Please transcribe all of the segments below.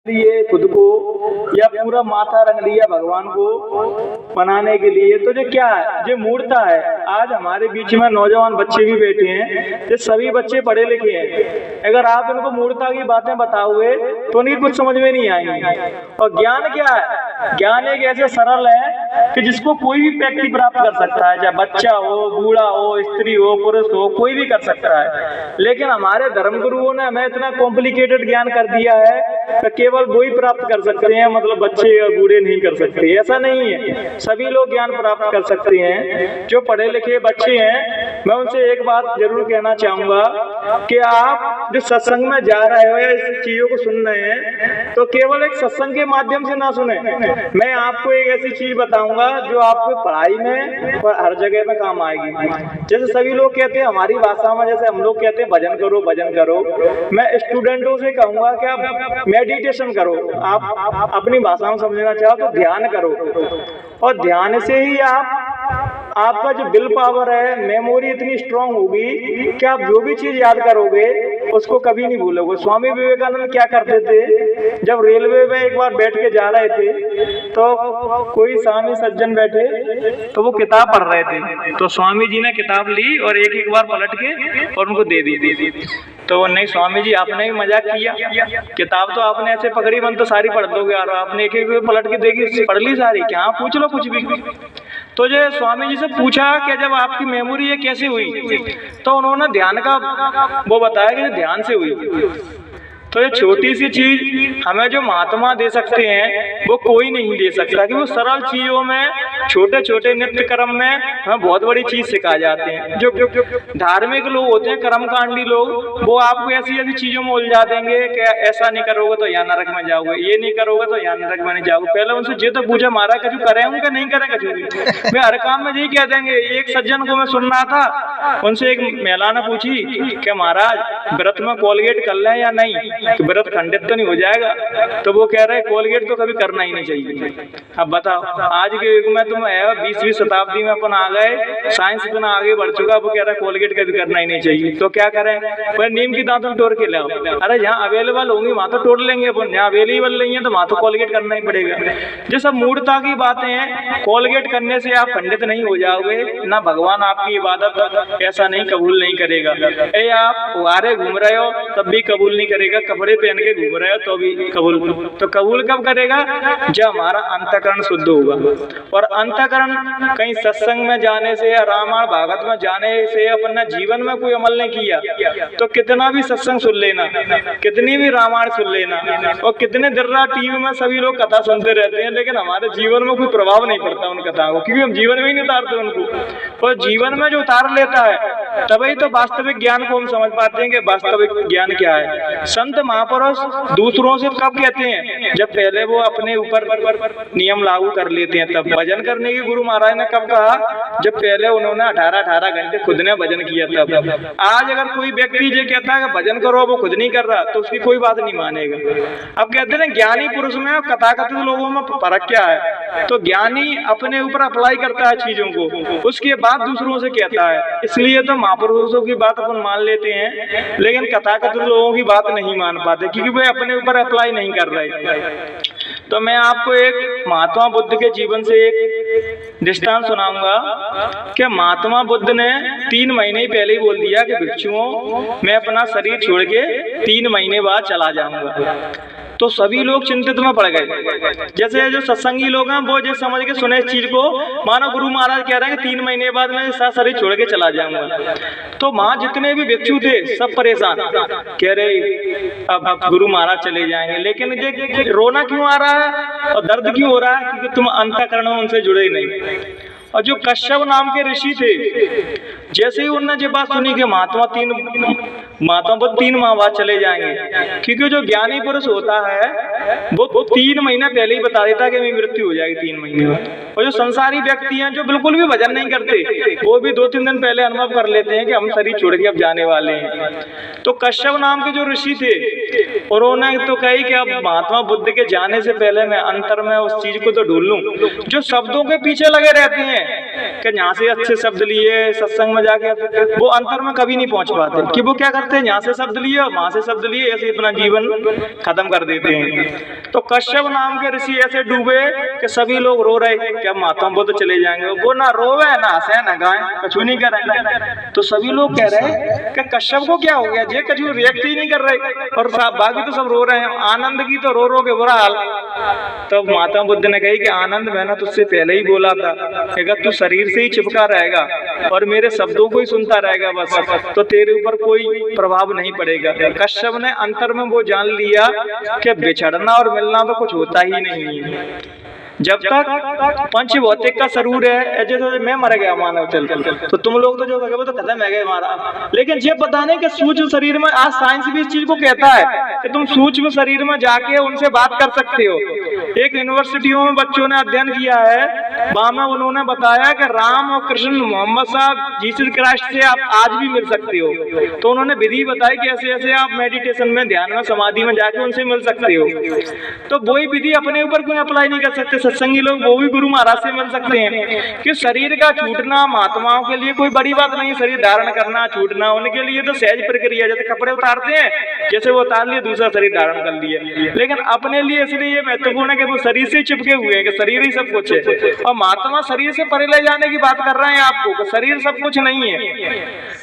लिए खुद को या पूरा माथा रंग लिया भगवान को बनाने के लिए। तो जो क्या है, जो मूर्ता है, आज हमारे बीच में नौजवान बच्चे भी बैठे हैं, ये सभी बच्चे पढ़े लिखे हैं। अगर आप उनको मूर्ता की बातें बताओगे तो उनकी कुछ समझ में नहीं आएंगी। और ज्ञान क्या है? ज्ञान एक ऐसे सरल है कि जिसको कोई भी व्यक्ति प्राप्त कर सकता है, चाहे बच्चा हो, बूढ़ा हो, स्त्री हो, पुरुष हो, कोई भी कर सकता है। लेकिन हमारे धर्म गुरुओं ने हमें इतना कॉम्प्लिकेटेड ज्ञान कर दिया है कि केवल वही प्राप्त कर सकते हैं, मतलब बच्चे और बूढ़े नहीं कर सकते। ऐसा नहीं है, सभी लोग ज्ञान प्राप्त कर सकते हैं। जो पढ़े लिखे बच्चे हैं, मैं उनसे एक बात जरूर कहना चाहूंगा कि आप जो सत्संग में जा रहे हो या इस चीजों को सुन रहे हैं, तो केवल एक सत्संग के माध्यम से ना सुने। मैं आपको एक ऐसी चीज बताऊंगा जो आपको पढ़ाई में और हर जगह में काम आएगी। जैसे सभी लोग कहते हैं हमारी भाषा में, जैसे हम लोग कहते हैं भजन करो भजन करो, मैं स्टूडेंटों से कहूंगा कि आप मेडिटेशन करो। आप अपनी भाषा में समझना चाहो तो ध्यान करो, और ध्यान से ही आपका जो विल पावर है, मेमोरी इतनी स्ट्रांग होगी कि आप जो भी चीज याद करोगे उसको कभी नहीं भूलोगे। स्वामी विवेकानंद क्या करते थे, जब रेलवे में एक बार बैठ के जा रहे थे तो कोई स्वामी सज्जन बैठे तो वो किताब पढ़ रहे थे, तो स्वामी जी ने किताब ली और एक एक बार पलट के और उनको दे दी। तो नहीं स्वामी जी, आपने भी मजाक किया, किताब तो आपने ऐसे पकड़ी, मन तो सारी पढ़ दोगे, और आपने एक एक पलट के देखी, पढ़ ली सारी, क्या पूछ लो कुछ भी। तो जो स्वामी जी से पूछा कि जब आपकी मेमोरी ये कैसे हुई, तो उन्होंने ध्यान का वो बताया कि ध्यान से हुई। तो ये छोटी सी चीज हमें जो महात्मा दे सकते हैं वो कोई नहीं दे सकता, कि वो सरल चीजों में, छोटे छोटे नित्य कर्म में हमें बहुत बड़ी चीज सिखा जाते हैं। जो धार्मिक लोग होते हैं, कर्मकांडी लोग, वो आपको ऐसी ऐसी चीजों में उलझा देंगे कि ऐसा नहीं करोगे तो यहाँ नरक में जाओगे, ये नहीं करोगे तो यहाँ नरक में नहीं जाओगे। पहले उनसे ये तो पूछा मारा कछु करे हूँ कि नहीं करे कछु भी, मैं हर काम में यही कह देंगे। एक सज्जन को मैं सुन रहा था, उनसे एक महिला ने पूछी कि महाराज व्रत में कोलगेट कर लें या नहीं, कि व्रत खंडित तो नहीं हो जाएगा। तो वो कह रहे कोलगेट तो कभी करना ही नहीं चाहिए। अब बताओ, आज के युग में तुम है 20वीं शताब्दी में अपन आ गए, साइंस इतना आगे बढ़ चुका, वो कह रहा है कोलगेट कभी करना ही नहीं चाहिए। तो क्या करें, पर नीम की दांतों तोड़ के लाओ। अरे जहाँ अवेलेबल होंगी वहां तो तोड़ लेंगे अपन, जहाँ अवेलेबल नहीं है तो वहां तो कोलगेट करना ही पड़ेगा। जो सब मूर्खता की बातें हैं, कोलगेट करने से आप खंडित नहीं हो जाओगे, ना भगवान आपकी इबादत ऐसा नहीं कबूल नहीं करेगा। ए आप फुहारे घूम रहे हो तब भी कबूल नहीं करेगा, कपड़े पहन के घूम रहे हो तो भी कबूल। तो कबूल कब करेगा, जब हमारा अंतःकरण शुद्ध होगा। और अंतःकरण कहीं सत्संग में जाने से या रामायण भागवत में जाने से अपना जीवन में कोई अमल नहीं किया, तो कितना भी सत्संग सुन लेना, कितनी भी रामायण सुन लेना, और कितने देर रात टीवी में सभी लोग कथा सुनते रहते हैं, लेकिन हमारे जीवन में कोई प्रभाव नहीं पड़ता उन कथाओं को, क्योंकि हम जीवन में ही नहीं उतारते उनको। और जीवन में जो उतार लेता है तभी तो वास्तविक ज्ञान को हम समझ पाते हैं कि वास्तविक ज्ञान क्या है। संत महापुरुष दूसरों से कब कहते हैं, जब पहले वो अपने ऊपर नियम लागू कर लेते हैं तब। भजन करने की गुरु महाराज ने कब कहा, जब पहले उन्होंने 18 घंटे खुद ने भजन किया तब। आज अगर कोई व्यक्ति ये कहता है कि भजन करो, वो खुद नहीं कर रहा, तो उसकी कोई बात नहीं मानेगा। अब कहते हैं ज्ञानी पुरुष में और कथाकथित लोगों में फर्क क्या है, तो ज्ञानी अपने ऊपर अप्लाई करता है चीजों को, उसके बाद दूसरों से कहता है। इसलिए तो महापुरुषों की बात अपन मान लेते हैं, लेकिन कथाकथित लोगों की बात नहीं मान पाते, क्योंकि वे अपने ऊपर अप्लाई नहीं कर रहे। तो मैं आपको एक महात्मा बुद्ध के जीवन से एक दृष्टांत सुनाऊंगा कि महात्मा बुद्ध ने 3 महीने पहले ही बोल दिया कि भिक्षुओं मैं अपना शरीर छोड़ के 3 महीने बाद चला जाऊंगा। तो सभी लोग चिंतित में पड़ गए। जैसे जो सत्संगी लोग हैं वो जैसे समझ के सुने इस चीज को, मानो गुरु महाराज कह रहे हैं कि 3 महीने बाद मैं शरीर छोड़ के चला जाऊंगा। तो वहां जितने भी भिक्षु थे सब परेशान, कह रहे अब गुरु महाराज चले जाएंगे। लेकिन ये रोना क्यों आ रहा है और दर्द क्यों हो रहा है, क्योंकि तुम अंतःकरण में उनसे जुड़े ही नहीं। और जो कश्यप नाम के ऋषि थे, जैसे ही उन्होंने ये बात सुनी कि महात्मा बुद्ध 3 माह बाद चले जाएंगे, क्योंकि जो ज्ञानी पुरुष होता है वो 3 महीना पहले ही बता देता है कि मेरी मृत्यु हो जाएगी 3 महीने बाद। और जो संसारी व्यक्ति हैं जो बिल्कुल भी भजन नहीं करते, वो भी 2-3 दिन पहले अनुभव कर लेते हैं कि हम शरीर छोड़ के अब जाने वाले हैं। तो कश्यप नाम के जो ऋषि थे, उन्होंने तो कही कि अब महात्मा बुद्ध के जाने से पहले मैं अंतर में उस चीज को तो ढूंढ लूं। जो शब्दों के पीछे लगे रहते हैं कि यहाँ से अच्छे शब्द लिए सत्संग में जाके, वो अंतर में कभी नहीं पहुंच पाते। कि वो क्या करते हैं, यहाँ से शब्द लिए और वहां से शब्द लिए, ऐसे अपना जीवन खत्म कर देते हैं। तो कश्यप नाम के ऋषि ऐसे डूबे कि सभी लोग रो रहे कि अब महात्मा बुद्ध चले जाएंगे। वो ना रोवे ना हंसे ना गाए, कछु नहीं कर रहे। तो सभी लोग कह रहे हैं कि कश्यप को क्या हो गया, जे कछु रिएक्ट ही नहीं कर रहे, और बाकी तो सब रो रहे हैं। आनंद की तो रो रो के बुरा हाल। तो महात्मा बुद्ध ने कही कि आनंद, मैंने तुझसे पहले ही बोला था कि अगर तू शरीर से ही चिपका रहेगा और मेरे शब्दों को ही सुनता रहेगा बस, तो तेरे ऊपर कोई प्रभाव नहीं पड़ेगा। कश्यप ने अंतर में वो जान लिया कि बिछड़ना और मिलना तो कुछ होता ही नहीं है। जब तक पंच भौतिक का शरीर है, जैसे मैं मर गया मानव चल तो तुम लोग तो जो कहे वो तो खत्म है गए हमारा। लेकिन ये बताने के सूक्ष्म शरीर में, आज साइंस भी इस चीज को कहता है कि तुम सूक्ष्म शरीर में जाके उनसे बात कर सकते हो। एक यूनिवर्सिटियों में बच्चों ने अध्ययन किया है, वहां में उन्होंने बताया कि राम और कृष्ण, मोहम्मद साहब, जीसस क्राइस्ट से आप आज भी मिल सकते हो। तो उन्होंने विधि बताई कि ऐसे ऐसे आप मेडिटेशन में, ध्यान में, समाधि में जाके उनसे मिल सकते हो। तो वही विधि अपने ऊपर क्यों अप्लाई नहीं कर सकते? सत्संगी लोग वो भी गुरु महाराज से मिल सकते हैं कि शरीर का छूटना महात्माओं के लिए कोई बड़ी बात नहीं। शरीर धारण करना, छूटना उनके लिए तो सहज प्रक्रिया, जैसे कपड़े उतारते हैं, जैसे वो उतार लिए दूसरा शरीर धारण कर लिए। लेकिन अपने लिए इसलिए ये महत्वपूर्ण है कि वो शरीर से चिपके हुए हैं, कि शरीर ही सब कुछ है। और महात्मा शरीर से परे ले जाने की बात कर रहे हैं आपको, कि शरीर सब कुछ नहीं है।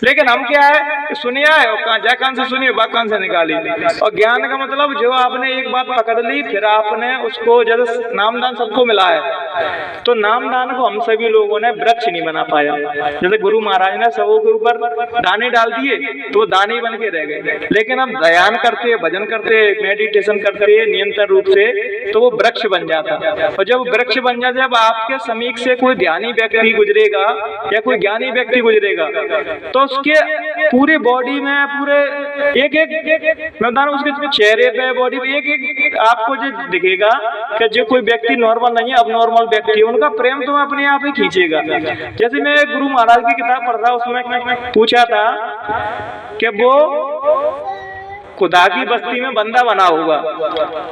लेकिन हम क्या है, सुनिया है और जा कान से सुनिए, बा कान से निकाली। और ज्ञान का मतलब जो आपने एक बात पकड़ ली, फिर आपने उसको, जैसे नामदान सबको मिला है, तो नामदान को हम सभी लोगों ने वृक्ष नहीं बना पाया। जैसे गुरु महाराज ने सबों के ऊपर दाने डाल दिए तो वो दाने बन के रह गए। लेकिन हम ध्यान करते, भजन करते, मेडिटेशन करते निरंतर रूप से, तो वो वृक्ष बन जाता। और जब वृक्ष बन जाता, जब आपके समीप से कोई ध्यानी व्यक्ति गुजरेगा या कोई ज्ञानी व्यक्ति गुजरेगा, तो उसके पूरे बॉडी में, पूरे एक एक मैं बता रहा हूँ, उसके चेहरे पे, बॉडी पे एक एक आपको जो दिखेगा कि जो कोई व्यक्ति नॉर्मल नहीं है, अब नॉर्मल व्यक्ति है, उनका प्रेम तो अपने आप ही खींचेगा। जैसे मैं गुरु महाराज की किताब पढ़ रहा, उसमें पूछा था कि वो खुदा की बस्ती में बंदा बना होगा,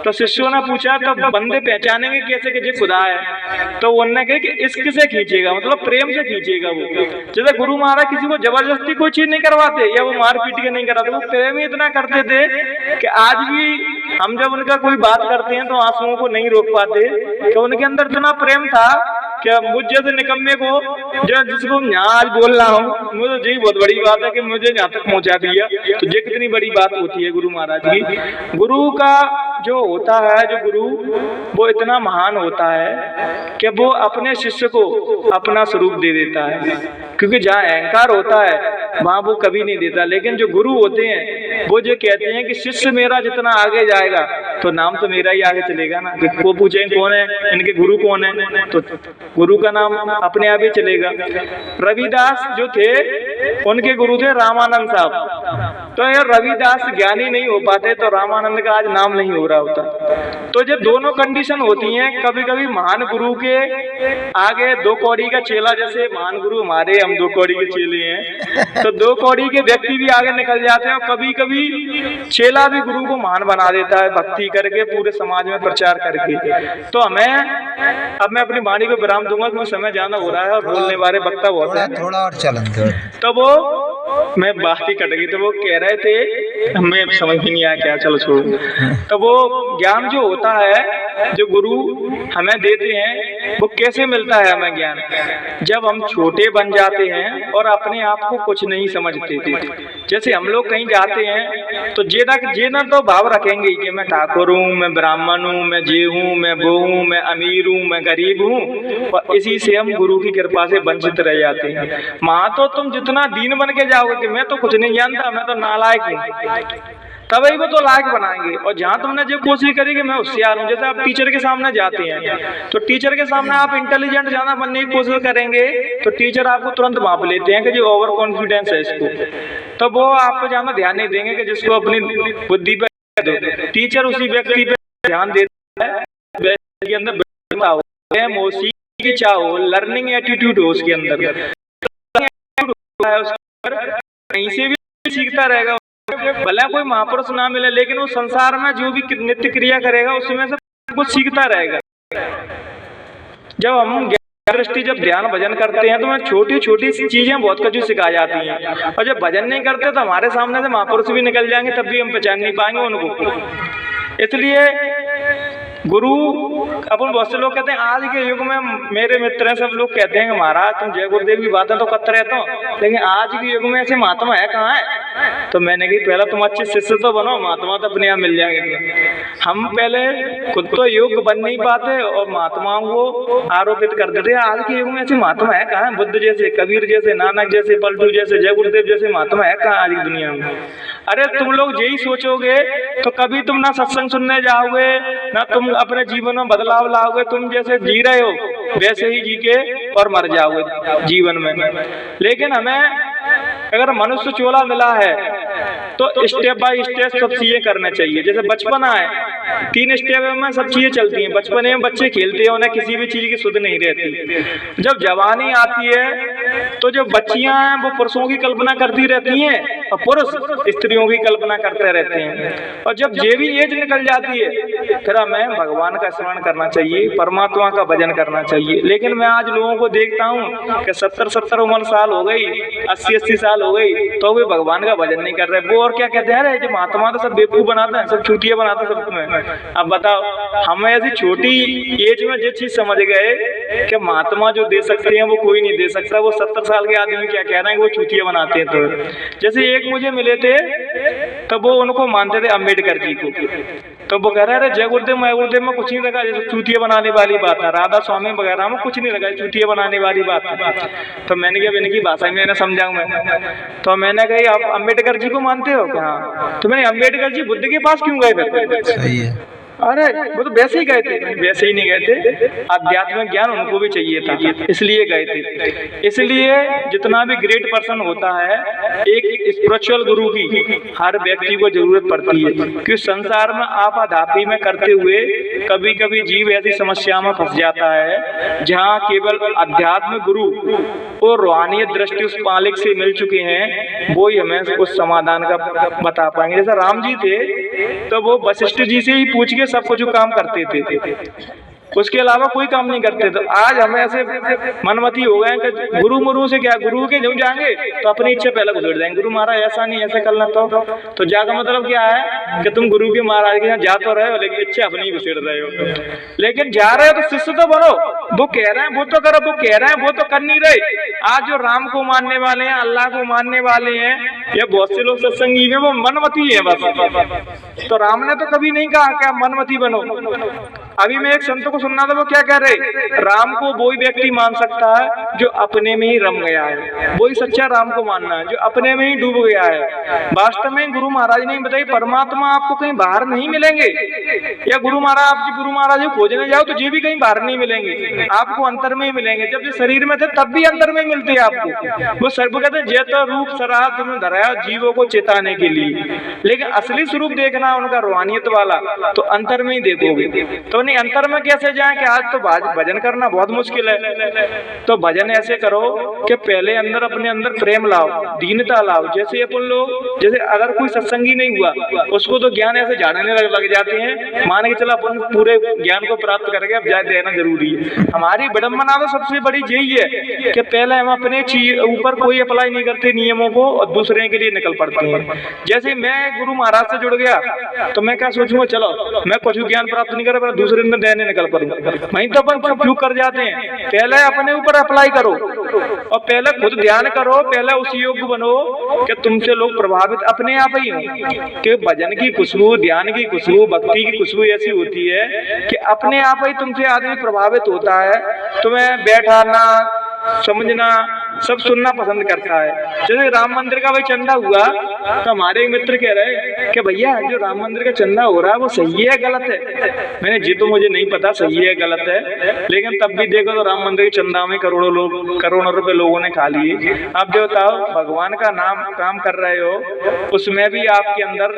तो शिष्यों ने पूछा तो बंदे पहचानेंगे कैसे कि ये खुदा है? तो उन्होंने कहा कि इश्क से खींचेगा, मतलब प्रेम से खींचेगा वो। जैसे गुरु महाराज किसी को जबरदस्ती कोई चीज नहीं करवाते या वो मार पीट के नहीं कराते, वो प्रेम ही इतना करते थे कि आज भी हम जब उनका कोई बात करते हैं तो आंसुओं को नहीं रोक पाते, कि उनके अंदर इतना प्रेम था कि मुझ जैसे निकम्मे को, जो जिसको यहाँ आज बोल रहा हूँ, मुझे यही बहुत बड़ी बात है कि मुझे यहाँ तक पहुँचा दिया, तो ये कितनी बड़ी बात होती है गुरु महाराज की। गुरु का जो होता है, जो गुरु, वो इतना महान होता है कि वो अपने शिष्य को अपना स्वरूप दे देता है। क्योंकि जहाँ अहंकार होता है वहाँ वो कभी नहीं देता। लेकिन जो गुरु होते हैं वो जो कहते हैं कि शिष्य मेरा जितना आगे जाएगा तो नाम तो मेरा ही आगे चलेगा ना। वो पूछे कौन है, इनके गुरु कौन है, तो गुरु का नाम अपने आप ही चलेगा। रविदास जो थे, उनके गुरु थे रामानंद साहब। तो यार रविदास ज्ञानी नहीं हो पाते तो रामानंद का आज नाम नहीं हो रहा होता। तो जब दोनों कंडीशन होती हैं, कभी कभी महान गुरु के आगे दो कौड़ी का चेला, जैसे महान गुरु हमारे, हम दो कौड़ी के चेले हैं, तो दो कौड़ी के व्यक्ति भी आगे निकल जाते हैं। और कभी कभी चेला भी गुरु को महान बना देता है, भक्ति करके, पूरे समाज में प्रचार करके। तो हमें, अब मैं अपनी वाणी को विराम दूंगा क्योंकि समय ज्यादा हो रहा है और बोलने वाले वक्ता बहुत है, थोड़ा और चलन दो। तो वो मैं बात ही कट गई। तो वो कह रहे थे, हमें समझ ही नहीं आया क्या, चलो छोड़ो। तो वो ज्ञान जो होता है, जो गुरु हमें देते हैं, वो कैसे मिलता है हमें ज्ञान? जब हम छोटे बन जाते हैं और अपने आप को कुछ नहीं समझते थे। जैसे हम लोग कहीं जाते हैं तो जेना तो भाव रखेंगे कि मैं ठाकुर हूँ, मैं ब्राह्मण हूँ, मैं जे हूँ, मैं वो हूँ, मैं अमीर हूँ, मैं गरीब हूँ, और इसी से हम गुरु की कृपा से वंचित रह जाते हैं। माँ तो तुम जितना दीन बन के जाओगे कि मैं तो कुछ नहीं जानता, मैं तो नालायक हूँ, तभी वो तो लायक बनाएंगे। और जहाँ तुमने जो कोशिश करी कि मैं होशियार हूँ, जैसे आप टीचर के सामने जाते हैं तो टीचर के सामने आप इंटेलिजेंट ज्यादा बनने की कोशिश करेंगे तो टीचर आपको तुरंत भाप लेते हैं कि जो ओवर कॉन्फिडेंस है इसको, तो वो आप पे ज्यादा ध्यान नहीं देंगे कि जिसको अपनी बुद्धि पे दो। टीचर उसी व्यक्ति पे ध्यान देता है के अंदर की चाहो, लर्निंग एटीट्यूड हो उसके अंदर, कहीं से भी सीखता रहेगा। भले कोई महापुरुष ना मिले, लेकिन वो संसार में जो भी नित्य क्रिया करेगा उसमें से कुछ सीखता रहेगा। जब हम दृष्टि जब ध्यान भजन करते हैं तो हमें छोटी छोटी चीजें बहुत कुछ सिखाई जाती हैं, और जब भजन नहीं करते तो हमारे सामने से महापुरुष भी निकल जाएंगे तब भी हम पहचान नहीं पाएंगे उनको। इसलिए गुरु अपन बहुत से लोग कहते हैं आज के युग में, मेरे मित्र हैं सब लोग कहते हैं कि महाराज तुम जय गुरुदेव की बातें तो करते रहते हो, लेकिन आज के युग में ऐसे महात्मा है कहाँ है? तो मैंने कही पहले तुम अच्छे शिष्य तो बनो, महात्मा तो अपने आप मिल जाएंगे। हम पहले खुद तो योग्य बन नहीं पाते और महात्माओं को आरोपित कर देते हैं। आज के युग में ऐसे महात्मा है कहाँ? बुद्ध जैसे, कबीर जैसे, नानक जैसे, पलटू जैसे, जय गुरुदेव जैसे महात्मा है कहाँ आज की दुनिया में? अरे तुम लोग यही सोचोगे तो कभी तुम ना सत्संग सुनने जाओगे, ना तुम अपने जीवन में बदलाव लाओगे। तुम जैसे जी रहे हो वैसे ही जी के और मर जाओगे जीवन में। लेकिन हमें अगर मनुष्य चोला मिला है तो स्टेप बाय स्टेप सब चीजें करना चाहिए। जैसे बचपना है, 3 स्टेप में सब चीजें चलती हैं। बचपने में बच्चे खेलते हैं, उन्हें किसी भी चीज की सुध नहीं रहती। जब जवानी आती है तो जो बच्चियां हैं वो पुरुषों की कल्पना करती रहती हैं और पुरुष स्त्रियों की कल्पना करते रहते हैं। और जब ये भी एज निकल जाती है फिर हमें भगवान का स्मरण करना चाहिए, परमात्मा का भजन करना चाहिए। लेकिन मैं आज लोगों को देखता हूँ कि 70-70 उम्र साल हो गई, 80-80 साल हो गई तो वे भगवान का भजन नहीं कर रहे। वो और क्या कहते हैं, अरे जो महात्मा तो सब बेवकूफ बनाते हैं, सब चूतिया बनाते हैं सब। अब बताओ, हम ऐसी छोटी एज में जो चीज समझ गए कि महात्मा जो दे सकते हैं वो कोई नहीं दे सकता। वो 70 साल के आदमी क्या कह रहे हैं कि वो चूतिया बनाते हैं। तो जैसे एक मुझे मिले थे तो वो उनको मानते थे अम्बेडकर जी को, तो वो कह रहे हैं जय गुरुदेव मैं गुरुदेव में कुछ नहीं लगा, जैसे चूतिया बनाने वाली बात है। राधा स्वामी वगैरह में कुछ नहीं लगा, चूतिया बनाने वाली बात है। तो मैंने कहा इनकी भाषा में समझाऊं मैं, तो मैंने कही आप अम्बेडकर जी को मानते हो क्या? तो मैंने अम्बेडकर जी बुद्ध के पास क्यों गए फिर? सही है, अरे वो तो वैसे ही गए थे। वैसे ही नहीं गए थे, आध्यात्मिक ज्ञान उनको भी चाहिए था इसलिए गए थे। इसलिए जितना भी ग्रेट पर्सन होता है एक स्पिरिचुअल गुरु की हर व्यक्ति को जरूरत पड़ती है, क्योंकि संसार में आपाधापी में करते हुए कभी कभी जीव ऐसी समस्या में फंस जाता है जहाँ केवल आध्यात्मिक गुरु और रूहानियत दृष्टि उस मालिक से मिल चुके हैं, वो ही हमें उस समाधान का बता पाएंगे। जैसे राम जी थे तो वो वशिष्ठ जी से ही पूछ के सब कुछ काम करते थे, उसके अलावा कोई काम नहीं करते। तो आज हमें ऐसे मनमती हो गए कि गुरु मुरु से क्या, गुरु के जो जाएंगे तो अपनी इच्छा पहले घुसेड़ जाएंगे। गुरु महाराज ऐसा नहीं ऐसा करना, तो जाकर मतलब क्या है कि तुम गुरु के महाराज के यहाँ जा तो रहे हो लेकिन इच्छा अपनी घुसेड़ रहे हो। लेकिन जा रहे हो तो शिष्य तो बनो, वो कह रहे हैं वो तो करो, वो कह रहे हैं वो तो कर नहीं रहे। आज जो राम को मानने वाले हैं, अल्लाह को मानने वाले हैं, या बहुत से लोग सत्संगी में वो मनमती है बस। तो राम ने तो कभी नहीं कहा कि आप मनमती बनो। अभी मैं एक संत को सुनना था, वो क्या कह रहे, राम को वही व्यक्ति मान सकता है जो अपने में ही रम गया है, वही सच्चा राम को मानना है जो अपने में ही डूब गया है। वास्तव में गुरु महाराज ने बताई परमात्मा आपको कहीं बाहर नहीं मिलेंगे, या गुरु महाराज को खोजने जाओ तो ये भी कहीं बाहर नहीं मिलेंगे, आपको अंतर में ही मिलेंगे। जब ये शरीर में थे तब भी अंतर में मिलते हैं आपको। वो सर्व कहते हैं जैसा रूप सराहा तुमने धराया जीवों को चेताने के लिए, लेकिन असली स्वरूप देखना उनका रूहानियत वाला तो अंतर में ही देखोगे। तो नहीं अंतर में कैसे जाए कि आज तो भजन करना बहुत मुश्किल है, तो भजन ऐसे करो कि पहले अंदर अपने अंदर प्रेम लाओ, दीनता लाओ। जैसे अपन लोग, जैसे अगर कोई सत्संगी नहीं हुआ उसको तो ज्ञान ऐसे झाड़ने लग जाते हैं, मान के चला अपन पूरे ज्ञान को प्राप्त करके अब जाए देना जरूरी है। हमारी विडम्बना तो सबसे बड़ी यही है कि पहले हम अपने ऊपर कोई अप्लाई नहीं करते नियमों को और दूसरे के लिए निकल पड़ते हैं। जैसे मैं गुरु महाराज से जुड़ गया तो मैं क्या सोचूंगा, चलो मैं कुछ ज्ञान प्राप्त नहीं कर दूसरे में देने निकल पड़ूंगा, वहीं तो अपन सब क्यों कर जाते हैं। पहले अपने ऊपर अप्लाई करो और पहले खुद ध्यान करो, पहले उस योग्य बनो कि तुमसे लोग प्रभावित अपने आप ही हो। कि भजन की खुशबू, ध्यान की खुशबू, भक्ति की खुशबू ऐसी होती है कि अपने आप ही तुमसे आदमी प्रभावित होता है। तुम्हें बैठाना, समझना, सब सुनना पसंद करता है। जैसे राम मंदिर का भाई चंदा हुआ तो हमारे एक मित्र कह रहे कि भैया जो राम मंदिर का चंदा हो रहा है वो सही है गलत है। मैंने जी तो मुझे नहीं पता सही है गलत है, लेकिन तब भी देखो तो राम मंदिर के चंदा में करोड़ों रुपए लोगों ने खा लिए। आप जो बताओ भगवान का नाम काम कर रहे हो, उसमें भी आपके अंदर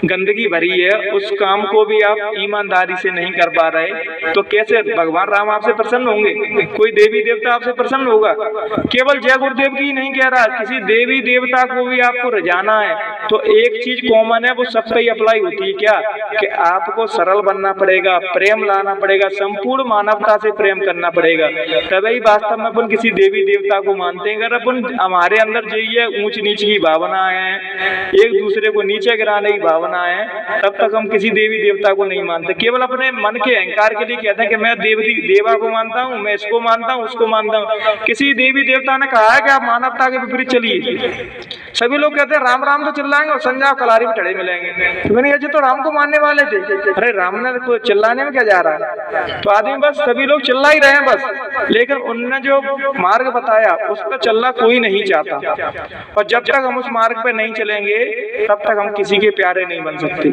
गंदगी भरी है, उस काम को भी आप ईमानदारी से नहीं कर पा रहे, तो कैसे भगवान राम आपसे प्रसन्न होंगे? कोई देवी देवता आपसे प्रसन्न होगा? केवल जय गुरुदेव की नहीं कह रहा, किसी देवी देवता को भी आपको रिझाना है तो एक चीज कॉमन है, वो सब पे ही अप्लाई होती है। क्या कि आपको सरल बनना पड़ेगा, प्रेम लाना पड़ेगा, संपूर्ण मानवता से प्रेम करना पड़ेगा, तभी वास्तव में अपन किसी देवी देवता को मानते हैं। अगर अपन हमारे अंदर जाइए ऊंच नीच की भावना है, एक दूसरे को नीचे गिराने की भावना है, तब तक हम किसी देवी देवता को नहीं मानते। केवल अपने मन के अहंकार के लिए कहते हैं कि मैं देवा को मानता हूँ, मैं इसको मानता हूँ, उसको मानता हूँ। किसी देवी देवता ने कहा है कि आप मानवता के विपरीत चलिए। सभी लोग कहते हैं राम राम तो चिल्लाएंगे और संजाव कलारी में चढ़े मिलेंगे, तो मैंने ये तो राम को मानने वाले थे, अरे राम ने तो चिल्लाने में क्या जा रहा है। तो आदमी बस सभी लोग चिल्ला ही रहे हैं बस, लेकिन उनने जो मार्ग बताया उस पर चलना कोई नहीं चाहता। और जब तक हम उस मार्ग पे नहीं चलेंगे तब तक हम किसी के प्यारे नहीं बन सकते।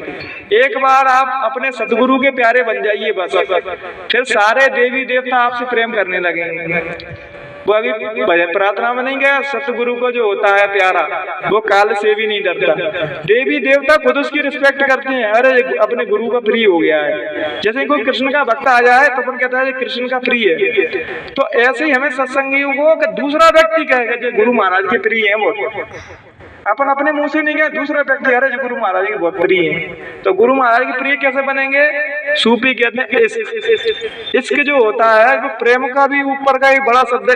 एक बार आप अपने सदगुरु के प्यारे बन जाइए बस, फिर सारे देवी देवता आपसे प्रेम करने लगेंगे। वो अभी प्रार्थना में नहीं गया, सतगुरु को जो होता है प्यारा वो काल से भी नहीं डरता। देवी देवता खुद उसकी रिस्पेक्ट करते हैं, अरे अपने गुरु का प्रिय हो गया है। जैसे कोई कृष्ण का भक्त आ जाए तो अपन कहता है कृष्ण का प्रिय है, तो ऐसे ही हमें सत्संगियों को दूसरा व्यक्ति कहेगा जो गुरु महाराज के प्रिय है, वो अपन अपने मुंह से नहीं गए, दूसरे व्यक्ति अरे जो गुरु महाराज के बहुत प्रिय है। तो गुरु महाराज के प्रिय कैसे बनेंगे? सूफी कहते हैं इश्क जो होता है वो प्रेम का भी ऊपर का एक बड़ा शब्द है।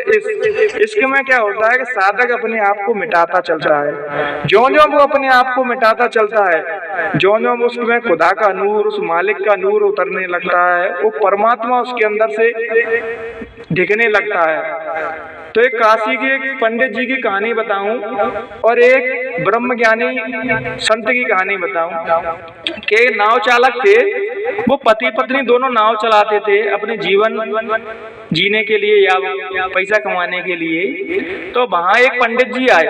इश्क में क्या होता है कि साधक अपने आप को मिटाता चलता है, जो वो अपने आप को मिटाता चलता है, जो उसमें खुदा का नूर, उस मालिक का नूर उतरने लगता है, वो परमात्मा उसके अंदर से दिखने लगता है। तो एक काशी के एक पंडित जी की कहानी बताऊं और एक ब्रह्म ज्ञानी संत की कहानी बताऊं कि नाव चालक थे, वो पति पत्नी दोनों नाव चलाते थे अपने जीवन जीने के लिए या पैसा कमाने के लिए। तो वहां एक पंडित जी आए,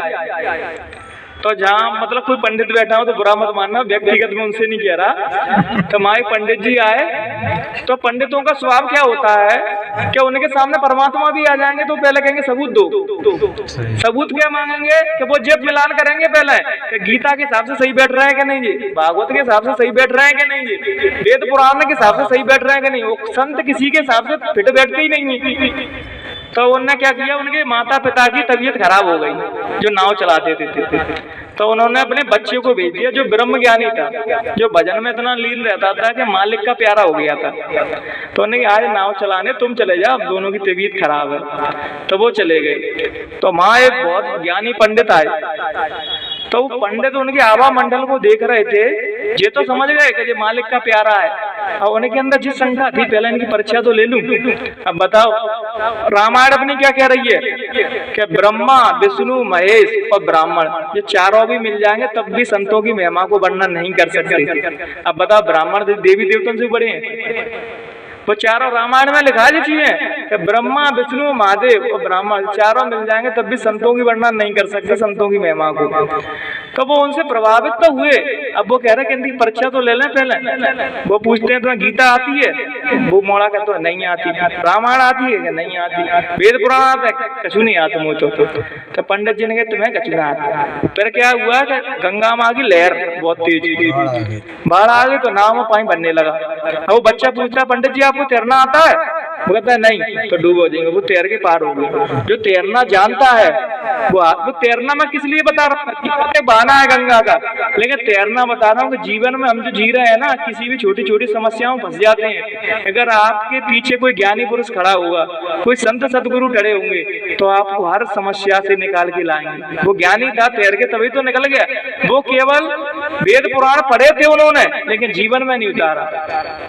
तो जहाँ मतलब कोई पंडित बैठा हो तो बुरा मत मानना, व्यक्तिगत में उनसे नहीं कह रहा। तो हमारे पंडित जी आए, तो पंडितों का स्वभाव क्या होता है कि उनके सामने परमात्मा भी आ जाएंगे तो पहले कहेंगे सबूत दो। सबूत क्या मांगेंगे कि वो जेब मिलान करेंगे पहले कि गीता के हिसाब से सही बैठ रहे हैं कि नहीं जी, भागवत के हिसाब से सही बैठ रहे हैं कि नहीं जी, वेद पुराण के हिसाब से सही बैठ रहे हैं कि नहीं। वो संत किसी के हिसाब से फिट बैठते ही नहीं है। तो उन्होंने क्या किया, उनके माता पिता की तबीयत खराब हो गई जो नाव चलाते थे, तो उन्होंने अपने बच्चे को भेज दिया जो ब्रह्म ज्ञानी था, जो भजन में इतना लीन रहता था कि मालिक का प्यारा हो गया था। तो उन्हें आज नाव चलाने तुम चले जाओ, दोनों की तबीयत खराब है। तो वो चले गए। तो वहां एक बहुत ज्ञानी पंडित आए, तो वो पंडित उनके आभा मंडल को देख रहे थे, ये तो समझ गए कि ये मालिक का प्यारा है। और उनके अंदर जिस शंका थी, पहले इनकी परीक्षा तो ले लूं। अब बताओ रामायण अपनी क्या कह रही है कि ब्रह्मा विष्णु महेश और ब्राह्मण ये चारों भी मिल जाएंगे तब भी संतों की महिमा को वर्णन नहीं कर सकते। अब बताओ ब्राह्मण देवी देवताओं से बड़े हैं, वो चारों रामायण में लिखा जी चीजें, ब्रह्मा विष्णु महादेव और ब्राह्मण चारों मिल जाएंगे तब भी संतों की वर्णन नहीं कर सकते, संतों की महिमा को। तो वो उनसे प्रभावित तो हुए। अब वो कह रहे कि इनकी परीक्षा तो ले लें पहले। वो पूछते हैं तुम्हें गीता आती है? वो मोड़ा कहते नहीं आती। रामायण आती है? नहीं आती। वेद पुराण आता है? कछु नहीं आता मुझे। तो पंडित जी ने कहा तुम्हें कछु ना आता। फिर क्या हुआ कि गंगा माँ की लहर बहुत तेज, बाढ़ आ गई तो नाव में पानी भरने लगा। अब वो बच्चा पूछता पंडित जी आपको तैरना आता है? वो कहता है नहीं। तो डूब हो जाएंगे। वो तैर के पार हो गए। जो तैरना जानता है वो तैरना मैं किस लिए बता रहा हूँ, बहाना है गंगा का, लेकिन तैरना बता रहा हूँ कि जीवन में हम जो जी रहे हैं ना, किसी भी छोटी छोटी समस्याओं फंस जाते हैं। अगर आपके पीछे कोई ज्ञानी पुरुष खड़ा होगा, कोई संत सदगुरु खड़े होंगे, तो आपको हर समस्या से निकाल के लाएंगे। वो ज्ञानी था, तैर के तभी तो निकल गया। वो केवल वेद पुराण पढ़े थे उन्होंने, लेकिन जीवन में नहीं उतारा।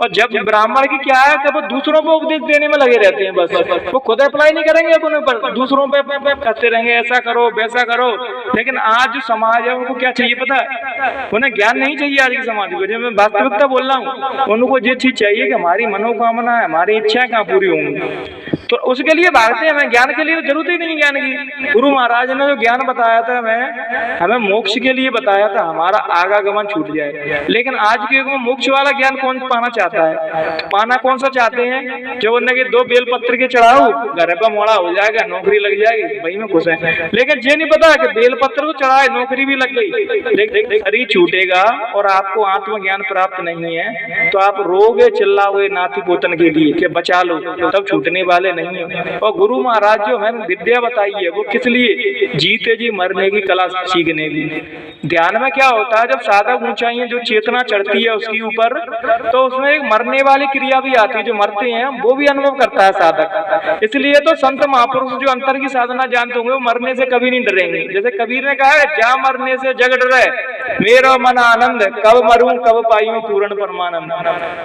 और जब ब्राह्मण की क्या है कि वो दूसरों को उपदेश देने में लगे रहते हैं, बस वो खुद अप्लाई नहीं करेंगे अपने ऊपर, दूसरों पे करते रहेंगे ऐसा करो वैसा करो। लेकिन आज जो समाज है उनको क्या चाहिए पता है? उन्हें ज्ञान नहीं चाहिए आज की समाज को। जब मैं वास्तविकता बोल रहा हूँ, उनको ये चीज चाहिए कि हमारी मनोकामना है, हमारी इच्छाएं कहाँ पूरी होंगी, तो उसके लिए भागते हैं। हमें ज्ञान के लिए जरूरत ही नहीं ज्ञान की। गुरु महाराज ने जो ज्ञान बताया था हमें मोक्ष के लिए बताया था, हमारा आवागमन छूट जाए। लेकिन आज के युग में मोक्ष वाला ज्ञान कौन पाना चाहता है? पाना कौन सा चाहते हैं? जो उन्हें के 2 बेल पत्र के चढ़ाओ, घर पर मोड़ा हो जाएगा, नौकरी लग जाएगी, वही में खुश है। लेकिन ये नहीं पता कि बेल पत्र को चढ़ाए नौकरी भी लग गई, शरीर छूटेगा और आपको आत्मज्ञान प्राप्त नहीं है, तो आप रोगे चिल्लाओगे नाती पोतन के लिए कि बचा लो, तब छूटने वाले नहीं नहीं है। और गुरु महाराज जो हमें विद्या बताई है वो किस लिए? जीते जी मरने की कला सीखने की। ध्यान में क्या होता है, जब साधक ऊंचाइयां जो चेतना चढ़ती है उसके ऊपर, तो उसमें एक मरने वाली क्रिया भी आती है, जो मरते हैं वो भी अनुभव करता है साधक। इसलिए तो संत महापुरुष जो अंतर की साधना जानते होंगे वो मरने से कभी नहीं डरेंगे। जैसे कबीर ने कहा है, जा मरने से जग डरे मेरा मन आनंद, कब मरूं कब पायूं पूर्ण परमानंद।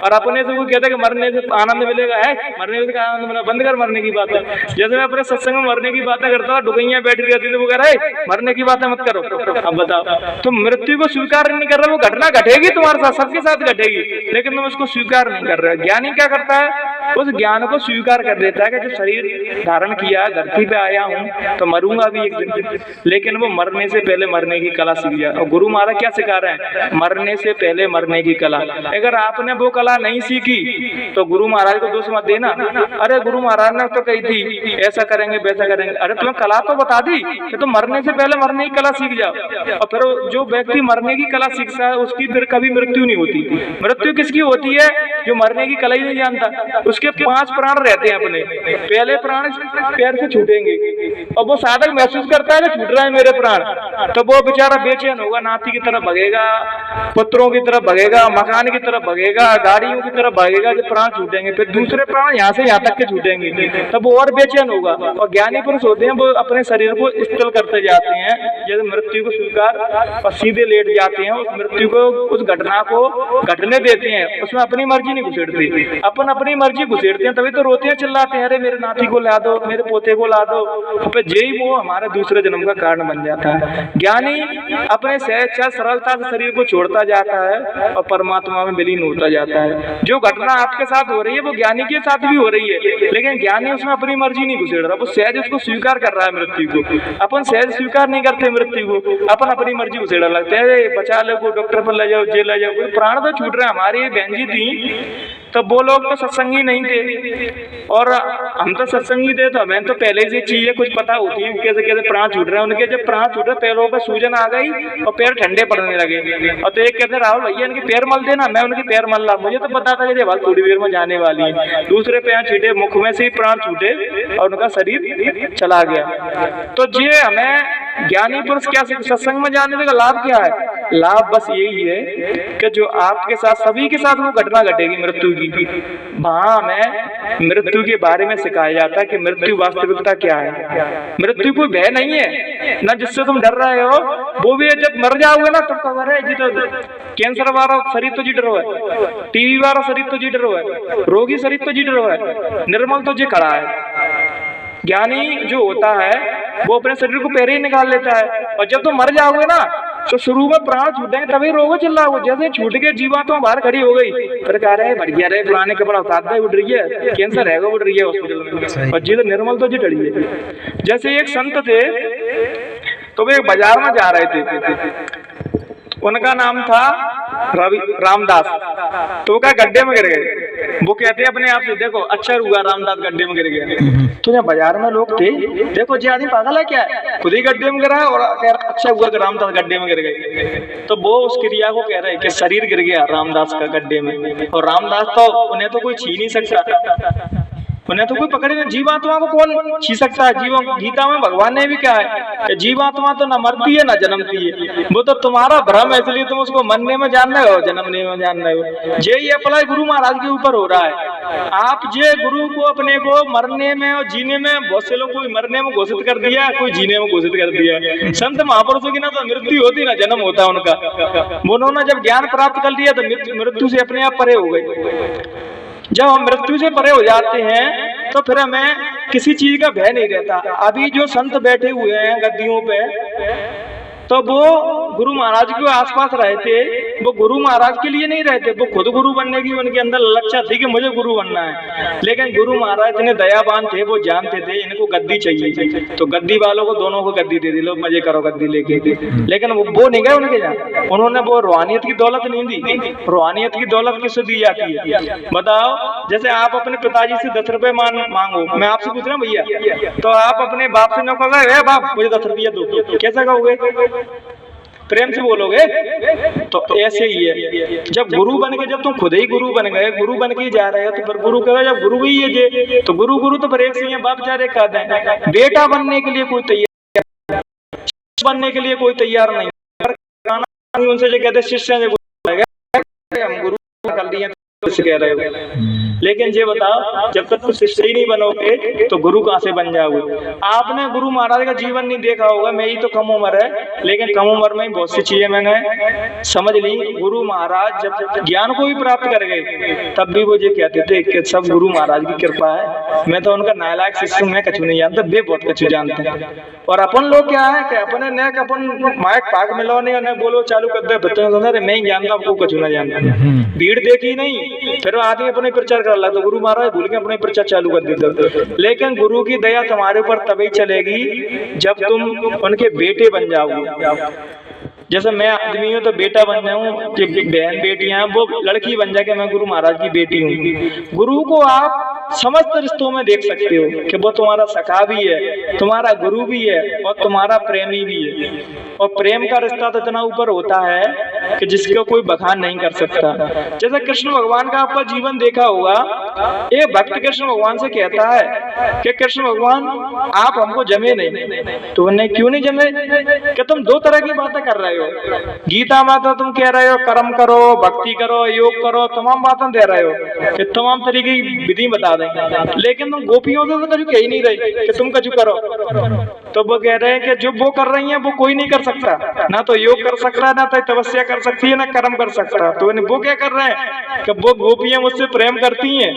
और अपने से वो कहता है कि मरने से आनंद मिलेगा, है मरने से आनंद मिला, बंद कर मरने की बात है। जैसे मैं अपने सत्संग में मरने की बातें करता था, डुगैया बैठी रहती थी, वो कह रहा है मरने की बातें मत करो। अब बताओ, तुम मृत्यु को स्वीकार नहीं कर रहे, वो घटना घटेगी तुम्हारे साथ, सबके साथ घटेगी, लेकिन तुम उसको स्वीकार नहीं कर रहे। ज्ञानी क्या करता है, उस ज्ञान को स्वीकार कर देता है कि जो शरीर धारण किया, धरती पे आया हूँ तो मरूंगा भी एक दिन, लेकिन वो मरने से पहले मरने की कला सीख जाए। और गुरु महाराज क्या सिखा रहे हैं? मरने से पहले मरने की कला। अगर आपने वो कला नहीं सीखी तो गुरु महाराज को दोष मत देना, अरे गुरु महाराज ने तो कही थी ऐसा करेंगे वैसा करेंगे। अरे तुम्हें कला तो बता दी कि तुम मरने से पहले मरने की कला सीख जाओ। और फिर जो व्यक्ति मरने की कला सीखता है उसकी फिर कभी मृत्यु नहीं होती। मृत्यु किसकी होती है? जो मरने की कला ही नहीं जानता। उसके 5 प्राण रहते हैं अपने, पहले प्राण पैर से छूटेंगे और वो साधक महसूस करता है कि छूट रहा है मेरे प्राण, तो वो बेचारा बेचैन होगा, नाती की तरफ भगेगा, पुत्रों की तरफ भगेगा, मकान की तरफ भगेगा, गाड़ियों की तरफ भगेगा कि प्राण छूटेंगे। फिर दूसरे प्राण यहाँ से यहाँ तक के छूटेंगे, तब वो और बेचैन होगा। और ज्ञानी पुरुष होते हैं वो अपने शरीर को स्थिर करते जाते हैं, जैसे मृत्यु को स्वीकार और सीधे लेट जाते हैं, उस मृत्यु को, उस घटना को घटने देते हैं, उसमें अपनी मर्जी नहीं घुसेड़ते। अपन अपनी मर्जी घुसेड़ते हैं तभी तो रोते हैं, चिल्लाते हैं, अरे मेरे नाती को ला दो, मेरे पोते को ला दो। फिर यही वो हमारे दूसरे जन्म का कारण बन जाता है। ज्ञानी अपने सहज सरलता से शरीर को छोड़ता जाता है और परमात्मा में विलीन होता जाता है। जो घटना आपके साथ हो रही है वो ज्ञानी के साथ भी हो रही है, लेकिन ज्ञानी उसमें अपनी मर्जी नहीं घुसेड़ रहा, वो सहज उसको स्वीकार कर रहा है मृत्यु को। अपन सहज स्वीकार नहीं करते मृत्यु को, अपन अपनी मर्जी घुसेड़ा लगते हैं, बचा लो, को डॉक्टर पर ले जाओ, जेल ले जाओ, प्राण तो छूट रहे हैं। हमारी बहन जी थी तो वो लोग तो सत्संगी नहीं थे और हम तो सत्संगी थे, तो हमें तो पहले से चीजें कुछ पता होती है कैसे कैसे प्राण छूट रहे हैं। उनके जब प्राण छूट रहे, पैरों पर सूजन आ गई और पैर ठंडे पड़ने लगे। और तो एक कहते राहुल भैया इनके पैर मल देना, मैं उनके पैर मल रहा, मुझे तो पता था कि बात थोड़ी देर में जाने वाली है। दूसरे पैर छूटे, मुख में से ही प्राण छूटे और उनका शरीर चला गया। तो ये हमें ज्ञानी पुरुष क्या सत्संग में जाने का लाभ क्या है? लाभ बस यही है कि जो आपके साथ सभी के साथ वो घटना घटेगी मृत्यु की, वहां हमें मृत्यु के बारे में सिखाया जाता है कि मृत्यु वास्तविकता क्या है। मृत्यु कोई भय नहीं है ना, जिससे तुम डर रहे हो वो भी जब मर जाओगे ना तब खबर है। जी तो कैंसर वाला शरीर तो जी डरो है, टीवी वाला शरीर तो जी डरो है, रोगी शरीर तो जी डरो है, निर्मल तो जी खड़ा है। ज्ञानी जो होता है वो अपने शरीर को पहले ही निकाल लेता है। और जब तुम मर जाओगे ना तो शुरू में प्राण छूटेंगे तभी रोगो चिल्लाओगे, जैसे छूट के जीवा तो बाहर खड़ी हो गई, फिर कह रहे हैं बढ़िया रहे, पुराने कपड़ा उतार दे, उड़ रही है, कैंसर रहेगा उड़ रही है हॉस्पिटल में, और जी तो निर्मल तो जी डरी है। जैसे एक संत थे तो वे बाजार में जा रहे थे, उनका नाम था रामदास। तो क्या गड्ढे में गिर गए। वो कहते हैं अपने आप से, देखो अच्छा हुआ रामदास गड्ढे में गिर गया। तो जब बाजार में लोग थे, देखो जी आदमी पागल है क्या, खुद ही गड्ढे में गिरा और अच्छा हुआ कि रामदास गड्ढे में गिर गए। तो वो उस क्रिया को कह रहे हैं कि शरीर गिर गया रामदास का गड्ढे में, और रामदास तो उन्हें तो कोई छीन नहीं सकता, उन्हें तो कोई पकड़े नहीं। जीवात्मा को कौन छीन सकता है? गीता में भगवान ने भी क्या है कि जीवात्मा तो न मरती है न जन्मती है, वो तो तुम्हारा भ्रम है, इसलिए तुम उसको मरने में जान रहे हो, जन्मने में जान रहे हो। यही अप्लाई गुरु महाराज के ऊपर हो रहा है। आप जे गुरु को अपने को मरने में और जीने में, बहुत से लोग कोई मरने में घोषित कर दिया, कोई जीने में घोषित कर दिया। संत महापुरुषों की ना तो मृत्यु होती ना जन्म होता उनका। उन्होंने जब ज्ञान प्राप्त कर लिया तो मृत्यु से अपने आप परे हो गए। जब हम मृत्यु से परे हो जाते हैं तो फिर हमें किसी चीज का भय नहीं रहता। अभी जो संत बैठे हुए हैं गद्दियों पे, तो वो गुरु महाराज के आसपास रहते, वो गुरु महाराज के लिए नहीं रहते, वो खुद गुरु बनने की उनके अंदर ललचा थी कि मुझे गुरु बनना है। लेकिन गुरु महाराज इतने दयावान थे, वो जानते थे इनको गद्दी चाहिए, तो गद्दी वालों को दोनों को गद्दी दे दी, लो मजे करो गद्दी लेके। लेकिन वो नहीं गए उनके यहाँ, उन्होंने वो रूहानियत की दौलत नहीं दी। रूहानियत की दौलत किससे दी जाती है बताओ? जैसे आप अपने पिताजी से 10 रुपए मांगो, मैं आपसे पूछ रहा हूँ भैया, तो आप अपने बाप से न कहोगे बाप मुझे 10 रुपया दो, कैसा कहोगे? प्रेम से बोलोगे। तो ऐसे ही है, जब गुरु बन के, जब तुम खुद ही गुरु बन गए, गुरु बन के जा रहे हो, तो फिर गुरु कहेगा जब गुरु ही है जे, तो गुरु गुरु तो फिर एक से ही है, बाप चारे का दें। बेटा बनने के लिए कोई तैयार, बनने के लिए कोई तैयार नहीं, उनसे जो कहते शिष्य हम गुरु कर दिए कह रहे हो। लेकिन ये बताओ, जब तक तुम शिष्य ही नहीं बनोगे तो गुरु कहाँ से बन जाओगे? आपने गुरु महाराज का जीवन नहीं देखा होगा, मेरी तो कम उम्र है, लेकिन कम उम्र में बहुत सी चीजें मैंने समझ ली। गुरु महाराज जब ज्ञान को भी प्राप्त कर गए, तब भी वो ये कहते थे कि सब गुरु महाराज की कृपा है, मैं तो उनका नालायक शिष्य, मैं कछु नहीं जानता, वे बहुत कछु जानते हैं। और अपन लोग क्या है कि अपने न अपन माइक पाक मिलो नहीं, न बोलो चालू कर दे, बच्चे मैं ही जानता, आपको कछु ना जानता, भीड़ देखी नहीं, फिर आदमी अपने प्रचार कर रहा, तो गुरु महाराज भूल के अपने प्रचार चालू कर देते। लेकिन गुरु की दया तुम्हारे ऊपर तभी चलेगी जब तुम उनके बेटे बन जाओगे। जैसे मैं आदमी हूँ तो बेटा बन जाऊँ, बहन बेटियां वो लड़की बन जाके मैं गुरु महाराज की बेटी हूँ। गुरु को आप समस्त रिश्तों में देख सकते हो कि वो तुम्हारा सखा भी है, तुम्हारा गुरु भी है और तुम्हारा प्रेमी भी है। और प्रेम का रिश्ता तो इतना ऊपर होता है कि जिसका कोई बखान नहीं कर सकता। जैसे कृष्ण भगवान का आपका जीवन देखा होगा, एक भक्त कृष्ण भगवान से कहता है कि कृष्ण भगवान आप हमको जमे नहीं, तो उन्हें क्यों नहीं जमे? कि तुम दो तरह की बातें कर रहे हो, गीता में तो तुम कह रहे हो कर्म करो, भक्ति करो, योग करो, तमाम बातें दे रहे हो कि तमाम तरीके की विधि बता दें, लेकिन तुम गोपियों से तो कभी कह ही नहीं रहे कि तुम कछु करो। तो वो कह रहे हैं कि जो वो कर रही है वो कोई नहीं कर सकता, ना तो योग कर सकता, ना तो तपस्या कर सकती है, ना कर्म कर सकता। तो वो क्या कर रहे हैं कि वो गोपियां मुझसे प्रेम करती हैं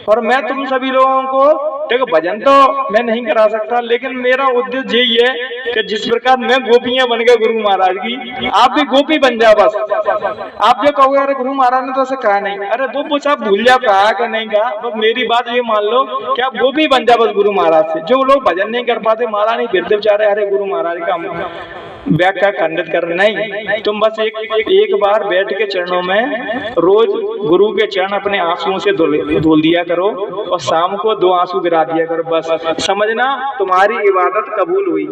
और मैं तुम सभी लोगों को, देखो भजन तो मैं नहीं करा सकता, लेकिन मेरा उद्देश्य यही है कि जिस प्रकार मैं गोपियां बन गए गुरु महाराज की, आप भी गोपी बन जाओ। बस आप जो कहोगे अरे गुरु महाराज ने तो ऐसा कहा नहीं, अरे वो कुछ आप भूल जाओ कहा कि नहीं कहा, बस मेरी बात ये मान लो कि आप गोपी बन जाओ बस गुरु महाराज से। जो लोग भजन नहीं कर पाते, माला नहीं फिरते बेचारे, अरे गुरु महाराज का व्याख्या खंडित कर नहीं, तुम बस एक बार बैठ के चरणों में रोज गुरु के चरण अपने आंसुओं से धुल दिया करो और शाम को 2 आंसू गिरा दिया करो, बस समझना तुम्हारी इबादत कबूल हुई।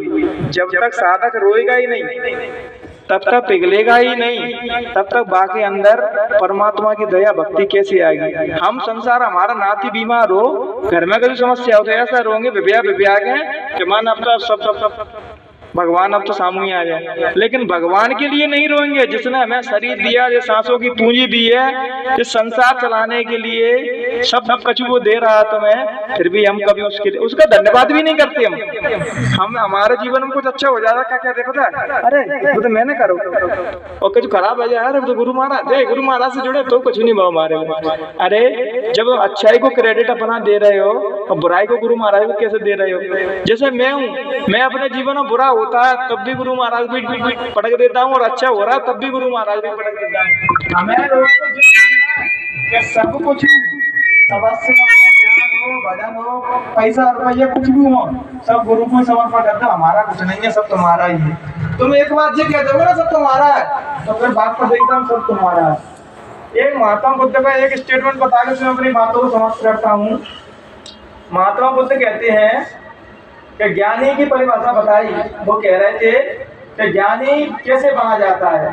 जब तक साधक रोएगा ही नहीं, तब तक पिघलेगा ही नहीं, तब तक बाकी अंदर परमात्मा की दया भक्ति कैसे आएगी? हम संसार हमारा नाती बीमार हो, घर में कोई समस्या हो तो ऐसा रोएंगे विभ्या के कि मान अब तो सब भगवान अब तो सामने ही आ जाए, लेकिन भगवान के लिए नहीं रोएंगे जिसने हमें शरीर दिया, जो सांसों की पूंजी दी है, जो संसार चलाने के लिए सब कछु वो दे रहा तुम्हें, फिर भी हम कभी उसका धन्यवाद भी नहीं करते। हम हमारे जीवन में कुछ अच्छा हो जाता क्या क्या देखो था, अरे वो तो मैंने करो, और कुछ खराब हो जाए अरे तो गुरु महाराज से जुड़े तो कुछ नहीं हमारे। अरे जब अच्छाई को क्रेडिट अपना दे रहे हो और बुराई को गुरु महाराज को कैसे दे रहे हो? जैसे मैं हूँ, मैं अपने जीवन में बुरा होता है तब भी गुरु महाराज भी पटक देता हूँ, और अच्छा हो रहा है तब भी गुरु महाराज भी पटक देता हूँ। हमें सब कुछ तपस्या हो, ज्ञान हो, भजन हो, पैसा रुपया कुछ भी हो, सब गुरु को समर्पण करते। हमारा कुछ नहीं है, सब तुम्हारा ही है। तुम एक बात ये कह दोगे ना सब तुम्हारा है, तो फिर बात को देखता हूँ सब तुम्हारा है। एक महात्मा बुद्ध का एक स्टेटमेंट बता के मैं अपनी बातों को समाप्त करता हूँ। महात्मा बुद्ध कहते हैं कि ज्ञानी की परिभाषा बताई, वो कह रहे थे कि ज्ञानी कैसे बना जाता है,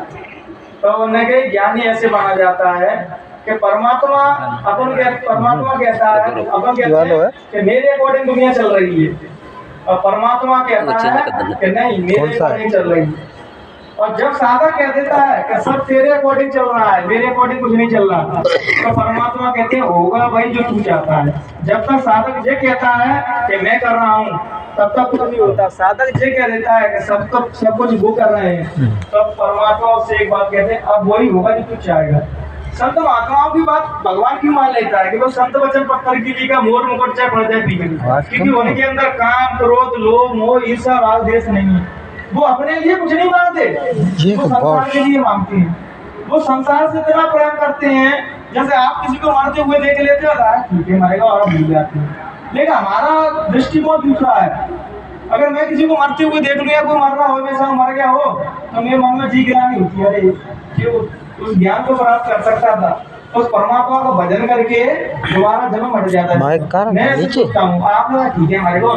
तो उन्होंने कहा ज्ञानी ऐसे बना जाता है कि परमात्मा कहता है, अपन कहते हैं कि मेरे अकॉर्डिंग दुनिया चल रही है, और परमात्मा कहता है कि नहीं मेरे अकॉर्डिंग चल रही है। और जब साधक कह देता है कि सब तेरे अकॉर्डिंग चल रहा है, मेरे अकॉर्डिंग कुछ नहीं चल रहा, तो परमात्मा कहते हैं होगा भाई जो तू चाहता है। जब तक साधक ये कहता है कि मैं कर रहा हूँ, तब तक कुछ नहीं होता। साधक ये कह देता है कि सब कुछ वो कर रहे हैं, तब परमात्मा उससे एक बात कहते हैं अब वही होगा जो तू चाहेगा। संत महात्माओं की बात भगवान क्यों मान लेता है कि वो संत वचन पत्थर की लीगा मोर मुकुट चाहे पड़ जाए पीछे, क्योंकि उनके अंदर काम, क्रोध, लोभ, मोह, ईर्ष्या, राग, द्वेष नहीं है। वो अपने लिए कुछ नहीं मांगते, वो संसार के लिए मांगते हैं। वो संसार से इतना प्रेम करते हैं, जैसे आप किसी को मरते हुए देख लेते हो ठीक है मरेगा और भूल जाते हैं, लेकिन हमारा दृष्टिकोण दूसरा है। अगर मैं किसी को मरते हुए देख लूँ या कोई मर रहा हो, वैसा मर गया हो, तो मेरे मन में जी गिरानी होती है, अरे क्यों उस ज्ञान को प्राप्त कर सकता था, उस परमात्मा का भजन करके दोबारा जन्म हट जाता है। मैं ऐसे सोचता हूँ। आप लोग ठीक है हमारे को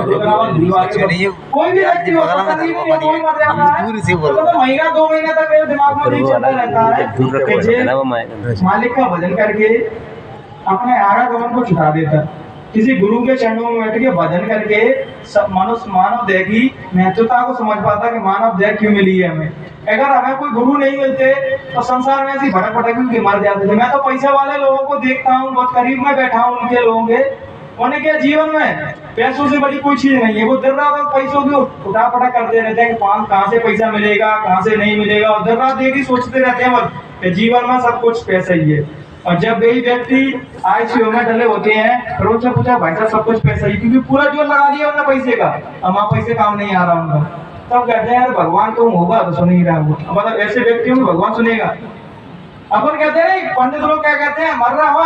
कोई भी व्यक्ति हो पता नहीं कोई मर जाता है तो महीना 2 महीने तक मेरे दिमाग में नहीं चलता रहता है कि मालिक का भजन करके अपने आवागमन को छुटा देता है। किसी गुरु के चरणों में बैठ के भजन करके सब मानव देह की महत्वता को समझ पाता कि मानव देह क्यों मिली है हमें। अगर हमें कोई गुरु नहीं मिलते तो संसार में ऐसी भटक भटक के मर जाते थे। मैं तो पैसे वाले लोगों को देखता हूँ, बहुत करीब में बैठा हूँ उनके लोगों के, उन्हें क्या जीवन में पैसों से बड़ी कोई चीज नहीं है। वो दिन रात पैसों की उठापटा करते रहते हैं, कहाँ से पैसा मिलेगा, कहाँ से नहीं मिलेगा, और दिन रात ये सोचते रहते हैं बस जीवन में सब कुछ पैसा ही है। और जब यही व्यक्ति आईसीयू में डले होते हैं, फिर उनसे पूछा भाई साहब सब कुछ पैसा ही, क्योंकि पूरा जोर लगा दिया उन्होंने पैसे का, हमारा पैसे काम नहीं आ रहा उनका। तब कहते हैं यार भगवान तो होगा तो सुन ही रहा वो, मतलब ऐसे व्यक्तियों को भगवान सुनेगा। अपन कहते हैं पंडित लोग क्या कहते हैं, मर रहा हो